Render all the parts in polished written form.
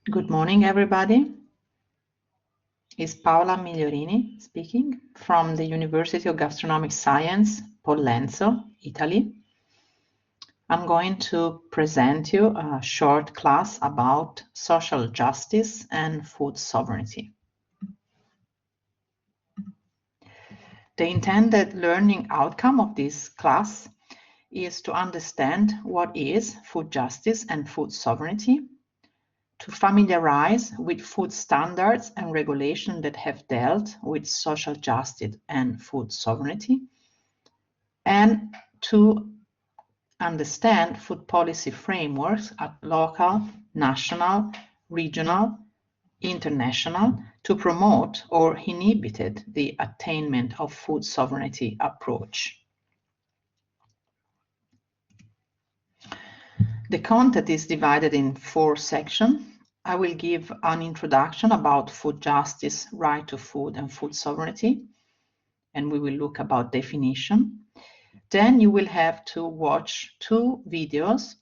Good morning, everybody. It's Paola Migliorini speaking from the University of Gastronomic Science, Pollenzo, Italy. I'm going to present you a short class about social justice and food sovereignty. The intended learning outcome of this class is to understand what is food justice and food sovereignty, to familiarize with food standards and regulation that have dealt with social justice and food sovereignty, and to understand food policy frameworks at local, national, regional, international to promote or inhibit the attainment of food sovereignty approach. The content is divided in 4 sections. I will give an introduction about food justice, right to food, and food sovereignty, and we will look about definition. Then you will have to watch 2 videos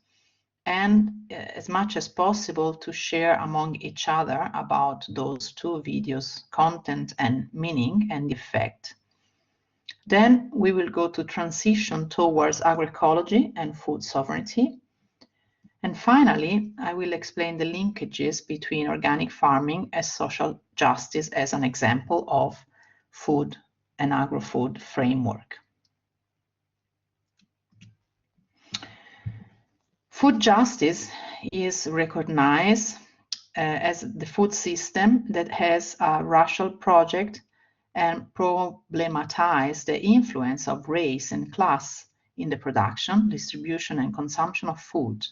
and as much as possible to share among each other about those 2 videos' content and meaning and effect. Then we will go to transition towards agroecology and food sovereignty. And finally, I will explain the linkages between organic farming and social justice as an example of food and agro-food framework. Food justice is recognized as the food system that has a racial project and problematize the influence of race and class in the production, distribution, and consumption of food.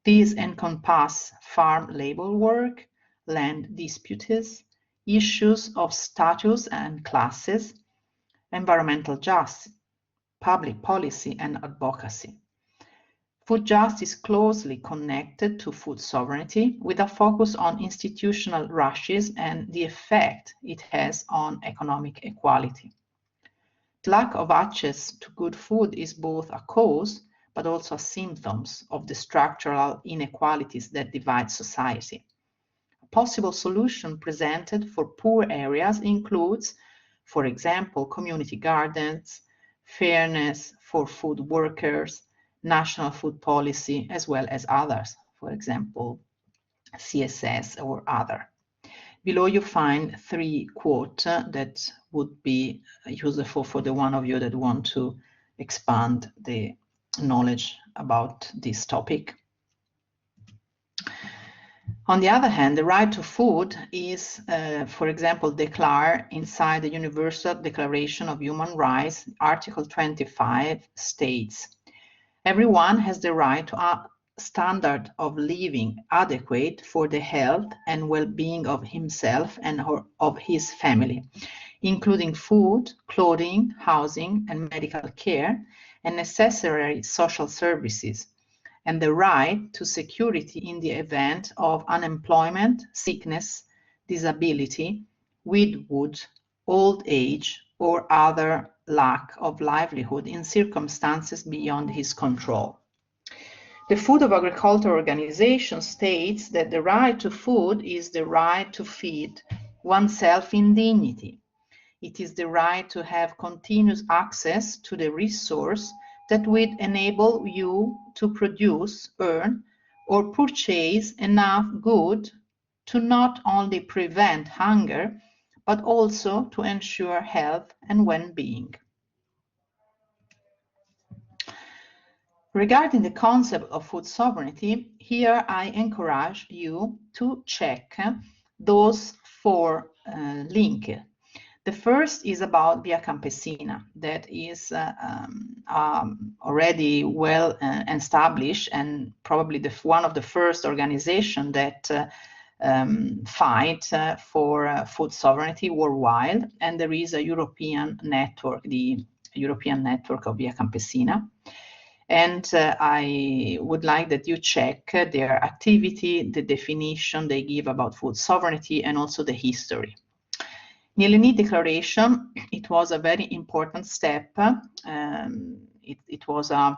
These encompass farm labor work, land disputes, issues of status and classes, environmental justice, public policy, and advocacy. Food justice is closely connected to food sovereignty with a focus on institutional rushes and the effect it has on economic equality. The lack of access to good food is both a cause but also a symptom of the structural inequalities that divide society. A possible solution presented for poor areas includes, for example, community gardens, fairness for food workers, national food policy, as well as others, for example, CSS or other. Below you find 3 quotes that would be useful for the one of you that want to expand the knowledge about this topic. On the other hand, the right to food is, for example, declared inside the Universal Declaration of Human Rights. Article 25 states, everyone has the right to a standard of living adequate for the health and well-being of himself and of his family, including food, clothing, housing, and medical care, and necessary social services, and the right to security in the event of unemployment, sickness, disability, widowhood, old age, or other lack of livelihood in circumstances beyond his control. The Food of Agriculture Organization states that the right to food is the right to feed oneself in dignity. It is the right to have continuous access to the resource that will enable you to produce, earn, or purchase enough good to not only prevent hunger, but also to ensure health and well-being. Regarding the concept of food sovereignty, here I encourage you to check those 4 links. The first is about Via Campesina, that is already well established and probably one of the first organizations that fight for food sovereignty worldwide, and there is a European network, the European network of Via Campesina. And I would like that you check their activity, the definition they give about food sovereignty, and also the history. The Eleni Declaration, it was a very important step. It was a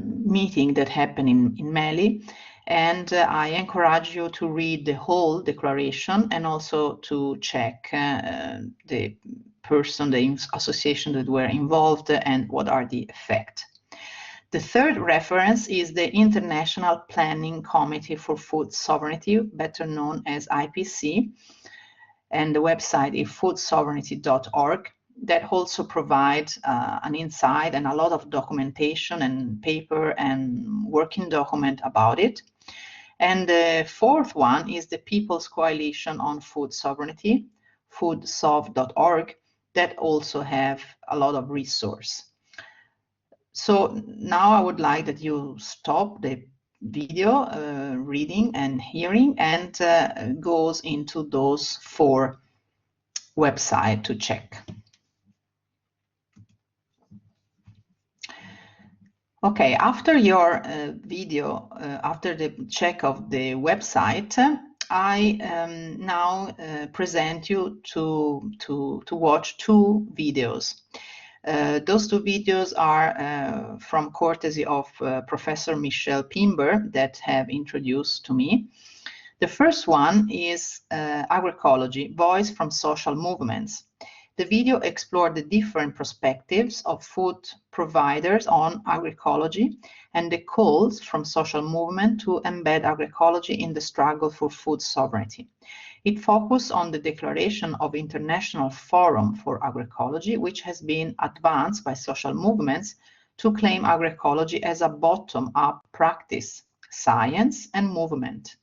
meeting that happened in Mali, And I encourage you to read the whole declaration and also to check the person, the association that were involved and what are the effects. The third reference is the International Planning Committee for Food Sovereignty, better known as IPC, and the website is foodsovereignty.org. That also provides an insight and a lot of documentation and paper and working document about it. And the fourth one is the People's Coalition on Food Sovereignty, foodsov.org, that also have a lot of resource. So now I would like that you stop the video reading and hearing and goes into those 4 websites to check. Okay, after your video, after the check of the website, I now present you to watch 2 videos. Those 2 videos are from courtesy of Professor Michelle Pimber that have introduced to me. The first one is Agroecology, Voice from Social Movements. The video explored the different perspectives of food providers on agroecology and the calls from social movement to embed agroecology in the struggle for food sovereignty. It focused on the declaration of International Forum for Agroecology, which has been advanced by social movements to claim agroecology as a bottom-up practice, science, and movement,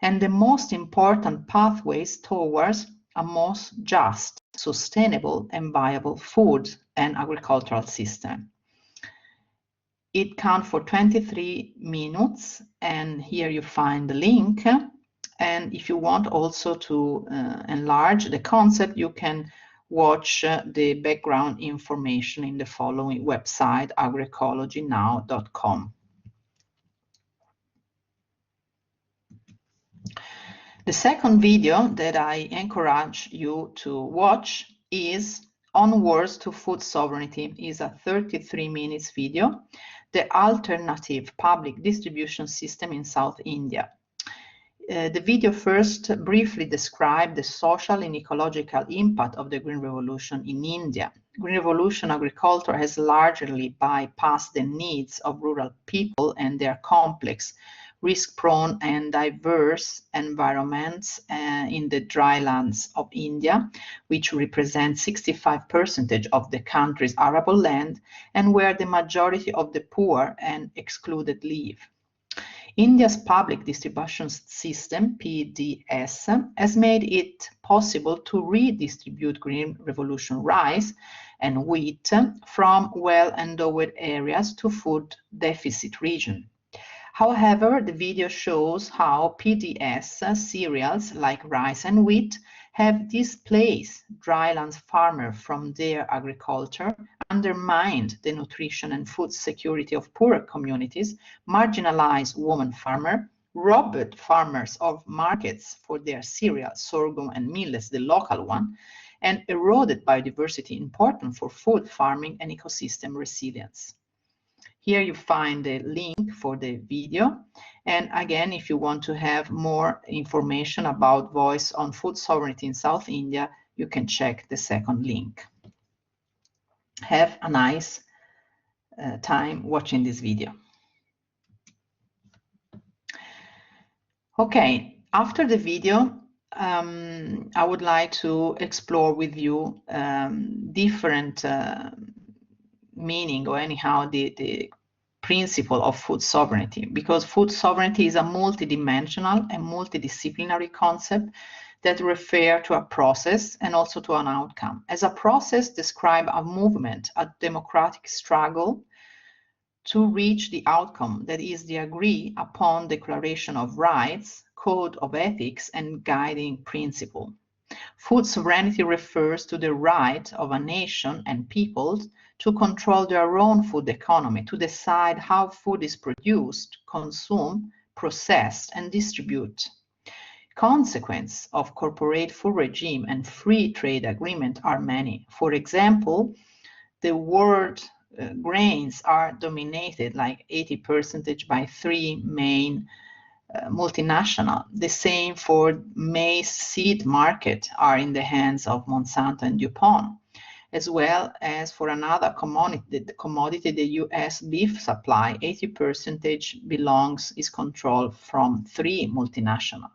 and the most important pathways towards a most just, sustainable, and viable food and agricultural system. It counts for 23 minutes, and here you find the link. And if you want also to enlarge the concept, you can watch the background information in the following website, agroecologynnow.com. The second video that I encourage you to watch is Onwards to Food Sovereignty. Is a 33 minutes video, the alternative public distribution system in South India. The video first briefly described the social and ecological impact of the Green Revolution in India. Green Revolution agriculture has largely bypassed the needs of rural people and their complex, risk-prone and diverse environments in the drylands of India, which represent 65% of the country's arable land and where the majority of the poor and excluded live. India's public distribution system, PDS, has made it possible to redistribute Green Revolution rice and wheat from well-endowed areas to food deficit regions. However, the video shows how PDS cereals like rice and wheat have displaced drylands farmers from their agriculture, undermined the nutrition and food security of poorer communities, marginalized women farmers, robbed farmers of markets for their cereal, sorghum and millets, the local one, and eroded biodiversity important for food farming and ecosystem resilience. Here you find the link for the video. And again, if you want to have more information about Voice on Food Sovereignty in South India, you can check the second link. Have a nice time watching this video. Okay, after the video, I would like to explore with you different meaning, or anyhow the principle of food sovereignty, because food sovereignty is a multidimensional and multidisciplinary concept that refer to a process and also to an outcome. As a process, describe a movement, a democratic struggle to reach the outcome that is the agreed upon declaration of rights, code of ethics, and guiding principle. Food sovereignty refers to the right of a nation and peoples to control their own food economy, to decide how food is produced, consumed, processed, and distributed. Consequences of corporate food regime and free trade agreement are many. For example, the World grains are dominated like 80% by three main multinational. The same for maize seed market are in the hands of Monsanto and DuPont, as well as for another commodity, the US beef supply, 80% is controlled from three multinational.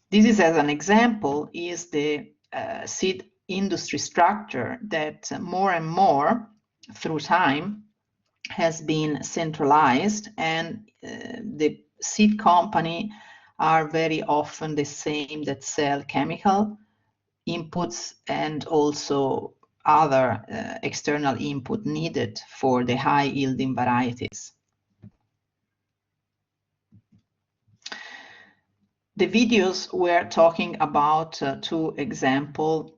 This is, as an example, is the seed industry structure that more and more through time has been centralized, and the seed company are very often the same that sell chemical inputs and also other external input needed for the high yielding varieties. The videos were talking about two examples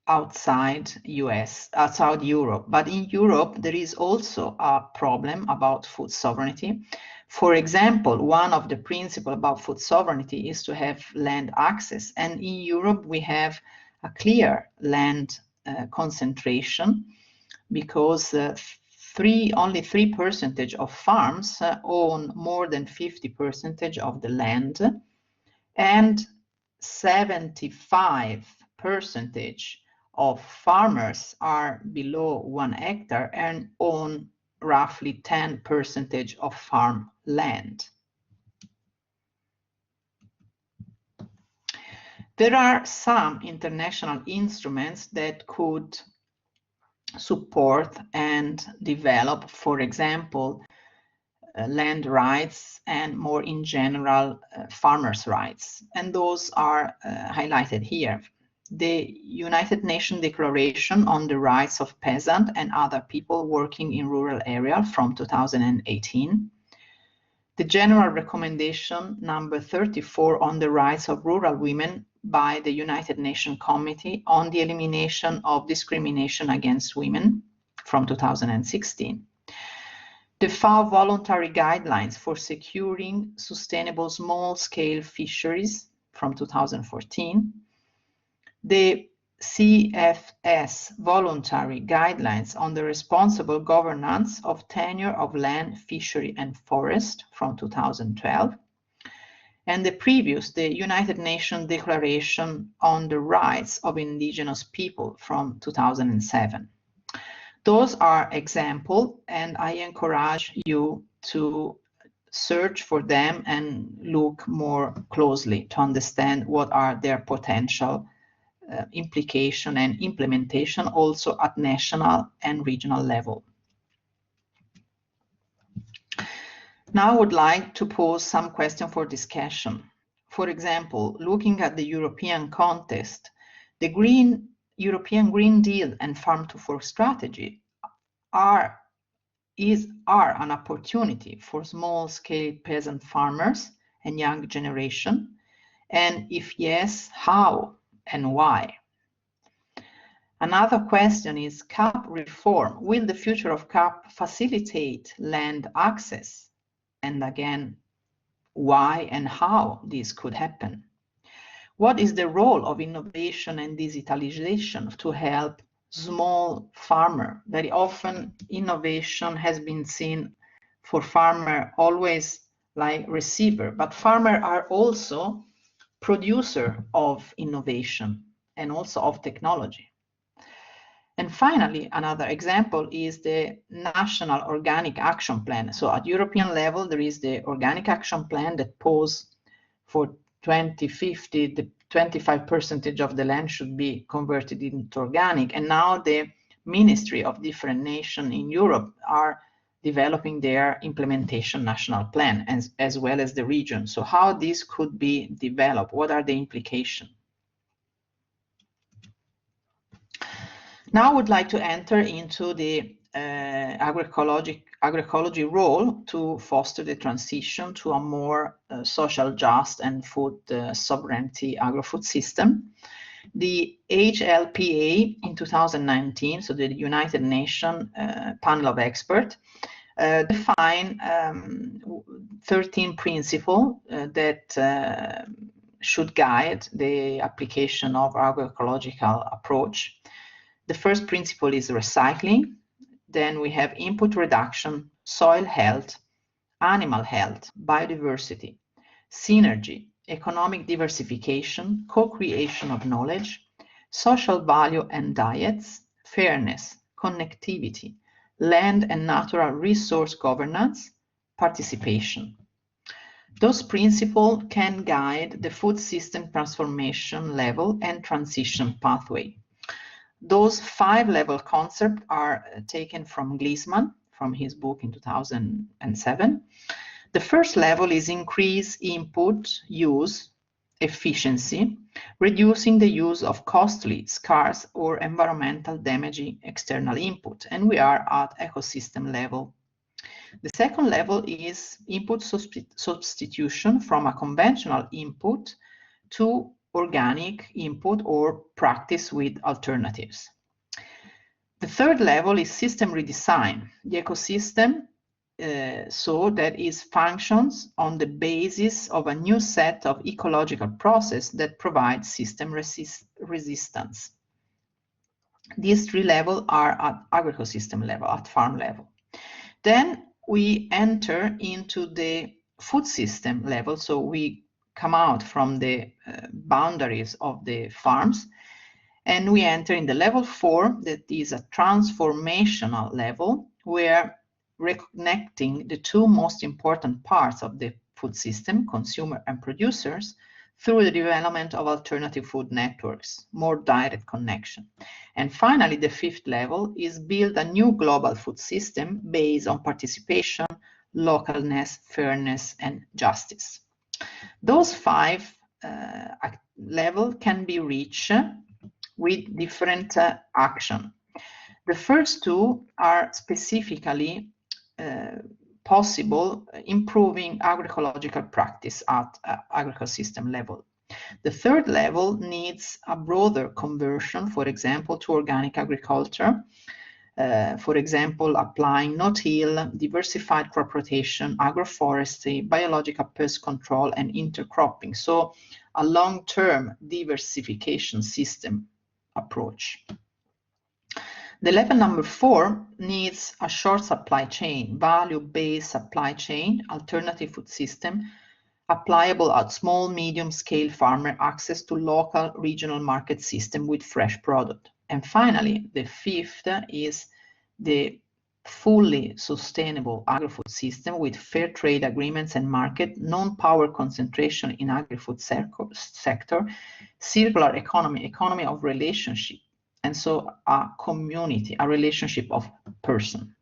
outside Europe, but in Europe there is also a problem about food sovereignty. For example, one of the principles about food sovereignty is to have land access, and in Europe we have a clear land concentration because only 3% of farms own more than 50% of the land, and 75% of farmers are below 1 hectare and own roughly 10% of farm land. There are some international instruments that could support and develop, for example, land rights and more in general farmers' rights, and those are highlighted here. The United Nations Declaration on the Rights of Peasants and Other People Working in Rural Areas from 2018, the General Recommendation number 34 on the Rights of Rural Women by the United Nations Committee on the Elimination of Discrimination Against Women from 2016. The FAO Voluntary Guidelines for Securing Sustainable Small-Scale Fisheries from 2014. The CFS Voluntary Guidelines on the Responsible Governance of Tenure of Land, Fishery and Forest from 2012. And the United Nations Declaration on the Rights of Indigenous People from 2007. Those are examples, and I encourage you to search for them and look more closely to understand what are their potential implication and implementation also at national and regional level. Now I would like to pose some questions for discussion. For example, looking at the European context, the European Green Deal and Farm to Fork strategy are an opportunity for small-scale peasant farmers and young generation, and if yes, how and why? Another question is CAP reform. Will the future of CAP facilitate land access? And again, why and how this could happen? What is the role of innovation and digitalization to help small farmer? Very often innovation has been seen for farmer always like receiver, but farmer are also producer of innovation and also of technology. And finally, another example is the National Organic Action Plan. So at European level, there is the Organic Action Plan that poses for 2050, the 25% of the land should be converted into organic. And now the ministry of different nations in Europe are developing their implementation national plan, as well as the region. So how this could be developed? What are the implications? Now I would like to enter into the agroecology role to foster the transition to a more social just and food sovereignty agro-food system. The HLPA in 2019, so the United Nations panel of experts, define 13 principles that should guide the application of agroecological approach. The first principle is recycling. Then we have input reduction, soil health, animal health, biodiversity, synergy, economic diversification, co-creation of knowledge, social value and diets, fairness, connectivity, land and natural resource governance, participation. Those principles can guide the food system transformation level and transition pathway. Those 5-level concepts are taken from Gleesman, from his book in 2007. The first level is increase input use efficiency, reducing the use of costly, scarce, or environmental damaging external input, and we are at ecosystem level. The second level is input substitution from a conventional input to organic input or practice with alternatives. The third level is system redesign. The ecosystem so that is functions on the basis of a new set of ecological process that provide system resistance. These 3 levels are at agro-ecosystem level, at farm level. Then we enter into the food system level, so we come out from the boundaries of the farms and we enter in the level 4, that is a transformational level, where reconnecting the 2 most important parts of the food system, consumer and producers, through the development of alternative food networks, more direct connection. And finally, the 5th level is build a new global food system based on participation, localness, fairness, and justice. Those 5 levels can be reached with different action. The first 2 are specifically possible improving agroecological practice at agro-ecosystem level. The 3rd level needs a broader conversion, for example, to organic agriculture, for example, applying no-till, diversified crop rotation, agroforestry, biological pest control, and intercropping. So a long-term diversification system approach. The level number 4 needs a short supply chain, value-based supply chain, alternative food system, applicable at small, medium-scale farmer access to local regional market system with fresh product. And finally, the 5th is the fully sustainable agri-food system with fair trade agreements and market, non-power concentration in agri-food sector, circular economy, economy of relationship, and so a community, a relationship of person.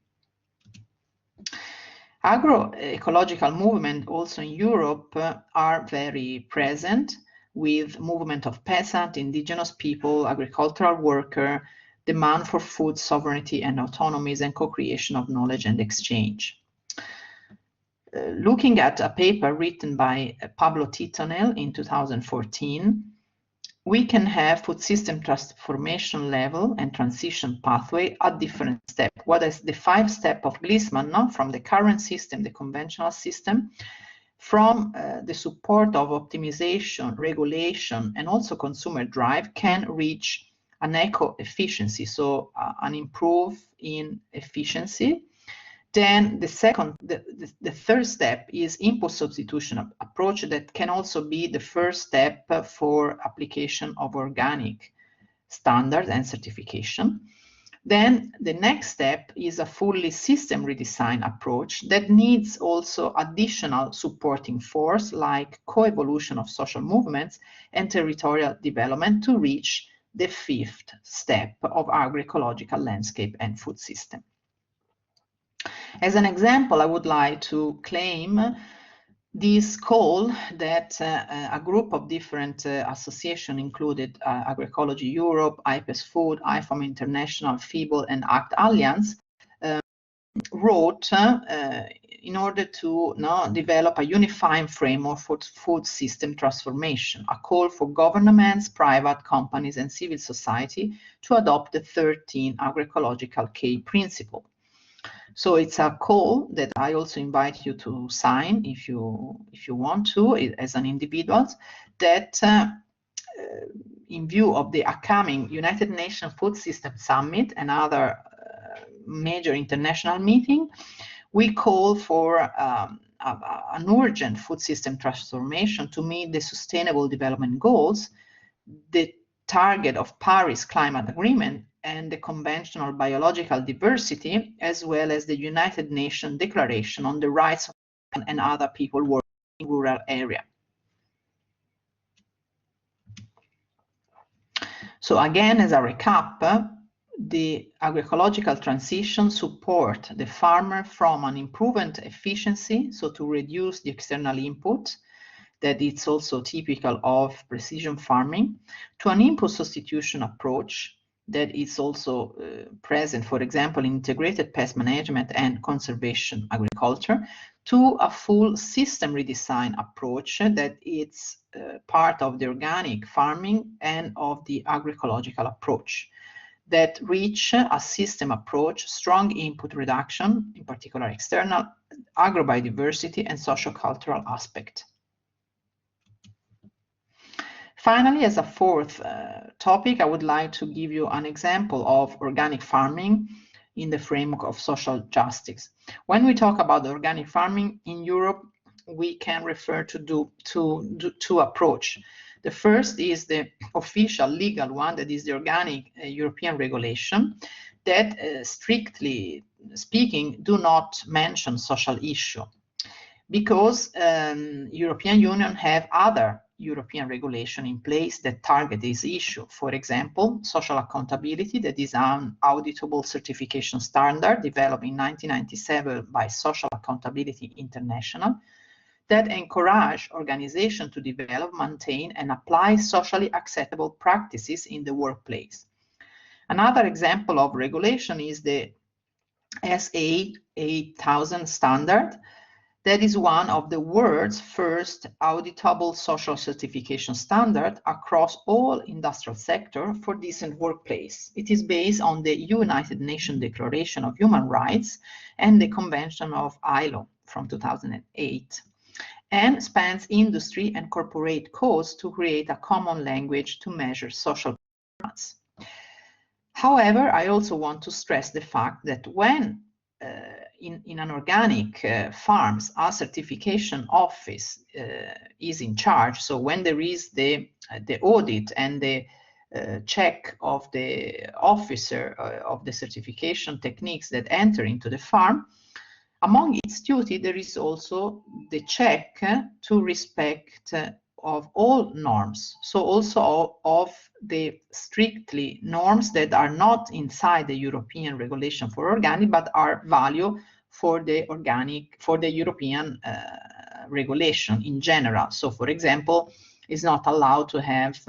Agroecological movement also in Europe are very present, with movement of peasant, indigenous people, agricultural worker, demand for food sovereignty and autonomies, and co-creation of knowledge and exchange. Looking at a paper written by Pablo Titonel in 2014, we can have food system transformation level and transition pathway at different steps. What is the 5 steps of Gleesman, no? From the current system, the conventional system, from the support of optimization, regulation, and also consumer drive can reach an eco-efficiency, so an improve in efficiency. Then the 3rd step is input substitution approach that can also be the first step for application of organic standards and certification. Then the next step is a fully system redesign approach that needs also additional supporting force like co-evolution of social movements and territorial development to reach the 5th step of agroecological landscape and food system. As an example, I would like to claim this call that a group of different associations included Agroecology Europe, IPES Food, IFOM International, FIBO, and ACT Alliance wrote in order to develop a unifying framework for food system transformation, a call for governments, private companies, and civil society to adopt the 13 agroecological key principle. So it's a call that I also invite you to sign if you want to, as an individual, that in view of the upcoming United Nations Food System Summit and other major international meeting, we call for an urgent food system transformation to meet the Sustainable Development Goals, the target of Paris Climate Agreement, and the Convention on Biological Diversity, as well as the United Nations Declaration on the Rights of Man and Other People Working in Rural Areas. So again, as a recap, the agroecological transition support the farmer from an improved efficiency, so to reduce the external input, that it's also typical of precision farming, to an input substitution approach that is also present, for example, in integrated pest management and conservation agriculture, to a full system redesign approach that is part of the organic farming and of the agroecological approach, that reach a system approach, strong input reduction, in particular external, agrobiodiversity, and sociocultural aspect. Finally, as a fourth topic, I would like to give you an example of organic farming in the framework of social justice. When we talk about organic farming in Europe, we can refer to two approaches. The first is the official legal one, that is the organic European regulation, that strictly speaking do not mention social issue, because European Union have other European regulation in place that target this issue. For example, social accountability, that is an auditable certification standard developed in 1997 by Social Accountability International, that encourage organizations to develop, maintain, and apply socially acceptable practices in the workplace. Another example of regulation is the SA 8000 standard. That is one of the world's first auditable social certification standard across all industrial sectors for decent workplace. It is based on the United Nations Declaration of Human Rights and the Convention of ILO from 2008. And spans industry and corporate codes to create a common language to measure social performance. However, I also want to stress the fact that when in an organic farms, a certification office is in charge, so when there is the audit and the check of the officer of the certification techniques that enter into the farm, among its duty, there is also the check to respect of all norms. So also of the strictly norms that are not inside the European regulation for organic, but are value for the organic, for the European regulation in general. So for example, it's not allowed to have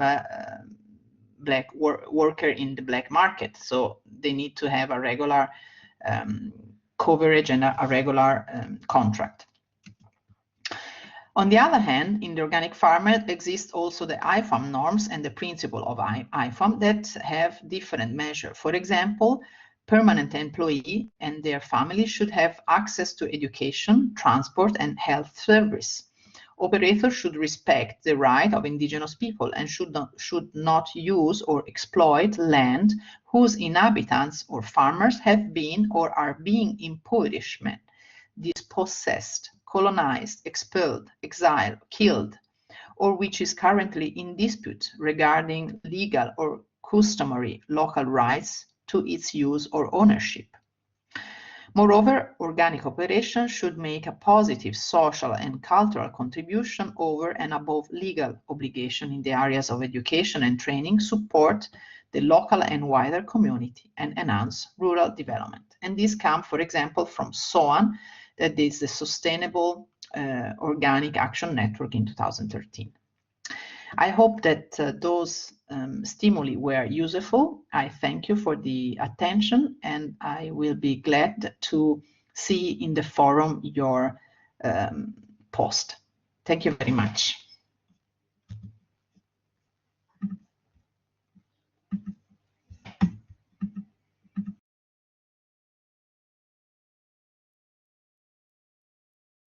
black worker in the black market. So they need to have a regular coverage and a regular contract. On the other hand, in the organic farmer exists also the IFAM norms and the principle of IFAM that have different measures. For example, permanent employee and their family should have access to education, transport, and health service. Operators should respect the right of indigenous people and should not use or exploit land whose inhabitants or farmers have been or are being impoverishment, dispossessed, colonized, expelled, exiled, killed, or which is currently in dispute regarding legal or customary local rights to its use or ownership. Moreover, organic operations should make a positive social and cultural contribution over and above legal obligation in the areas of education and training, support the local and wider community, and enhance rural development. And this comes, for example, from SOAN, that is the Sustainable Organic Action Network in 2013. I hope that those stimuli were useful. I thank you for the attention, and I will be glad to see in the forum your post. Thank you very much.